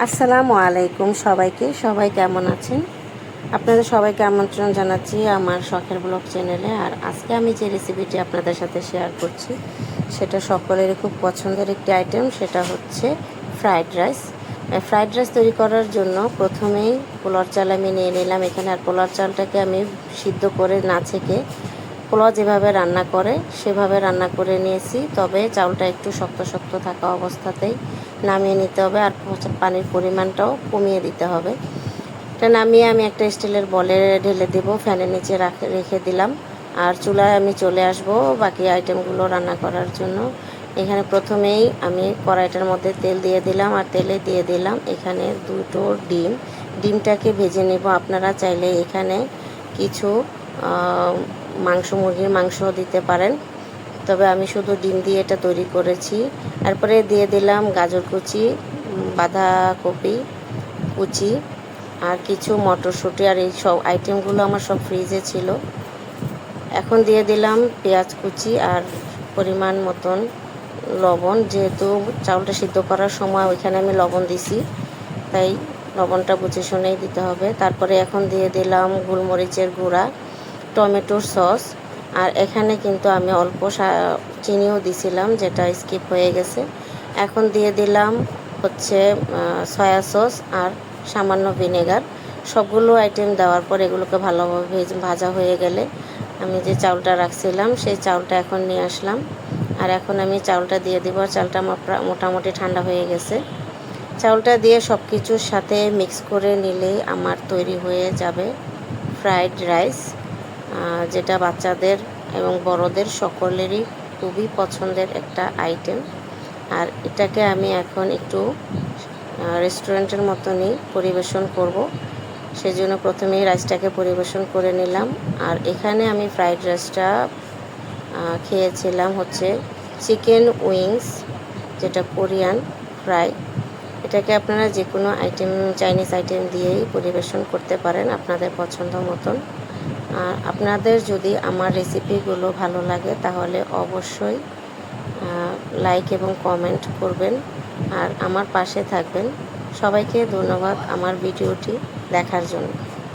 আসসালামু আলাইকুম সবাইকে। সবাই কেমন আছেন? আপনাদের সবাইকে আমন্ত্রণ জানাচ্ছি আমার শখের ব্লগ চ্যানেলে। আর আজকে আমি যে রেসিপিটি আপনাদের সাথে শেয়ার করছি সেটা সকলেরই খুব পছন্দের একটি আইটেম, সেটা হচ্ছে ফ্রাইড রাইস। ফ্রাইড রাইস তৈরি করার জন্য প্রথমেই পোলার চাল আমি নিয়ে নিলাম এখানে। আর পোলার চালটাকে আমি সিদ্ধ করে না ছেঁকে পোলাও যেভাবে রান্না করে সেভাবে রান্না করে নিয়েছি। তবে চাউলটা একটু শক্ত শক্ত থাকা অবস্থাতেই নামিয়ে নিতে হবে, আর পানির পরিমাণটাও কমিয়ে দিতে হবে। এটা নামিয়ে আমি একটা স্টিলের বলে ঢেলে দেব, ফ্যানের নিচে রেখে দিলাম। আর চুলায় আমি চলে আসব বাকি আইটেমগুলো রান্না করার জন্য। এখানে প্রথমেই আমি কড়াইটার মধ্যে তেল দিয়ে দিলাম, আর তেলে দিয়ে দিলাম এখানে দুটো ডিমটাকে ভেজে নেব। আপনারা চাইলে এখানে কিছু মুরগির মাংস দিতে পারেন, তবে আমি শুধু ডিম দিয়ে এটা তৈরি করেছি। তারপরে দিয়ে দিলাম গাজর কুচি, বাঁধাকপি কুচি, আর কিছু মটরশুঁটি। আর এই সব আইটেমগুলো আমার সব ফ্রিজে ছিল। এখন দিয়ে দিলাম পেঁয়াজ কুচি আর পরিমাণ মতন লবণ, যেহেতু চাউলটা সিদ্ধ করার সময় ওইখানে আমি লবণ দিছি, তাই লবণটা বুঝে শুনেই দিতে হবে। তারপরে এখন দিয়ে দিলাম গোলমরিচের গুঁড়া, টমেটোর সস, আর এখানে কিন্তু আমি অল্প চিনিও দিছিলাম, যেটা স্কিপ হয়ে গেছে। এখন দিয়ে দিলাম হচ্ছে সয়া সস আর সামান্য ভিনেগার। সবগুলো আইটেম দেওয়ার পর এগুলোকে ভালোভাবে ভাজা হয়ে গেলে আমি যে চাউলটা রাখছিলাম সেই চাউলটা এখন নিয়ে আসলাম। আর এখন আমি চাউলটা দিয়ে দিব। চালটা আমার মোটামুটি ঠান্ডা হয়ে গেছে। চাউলটা দিয়ে সব কিছুর সাথে মিক্স করে নিলেই আমার তৈরি হয়ে যাবে ফ্রাইড রাইস, যেটা বাচ্চাদের এবং বড়দের সকলেরই খুবই পছন্দের একটা আইটেম। আর এটাকে আমি এখন একটু রেস্টুরেন্টের মতনই পরিবেশন করব, সেজন্য প্রথমেই রাইসটাকে পরিবেশন করে নিলাম। আর এখানে আমি ফ্রাইড রাইসটা খেয়েছিলাম হচ্ছে চিকেন উইংস, যেটা কোরিয়ান ফ্রাই। এটাকে আপনারা যে কোনো আইটেম, চাইনিজ আইটেম দিয়েই পরিবেশন করতে পারেন আপনাদের পছন্দ মতন। আর আপনাদের যদি আমার রেসিপিগুলো ভালো লাগে তাহলে অবশ্যই লাইক এবং কমেন্ট করবেন আর আমার পাশে থাকবেন। সবাইকে ধন্যবাদ আমার ভিডিওটি দেখার জন্য।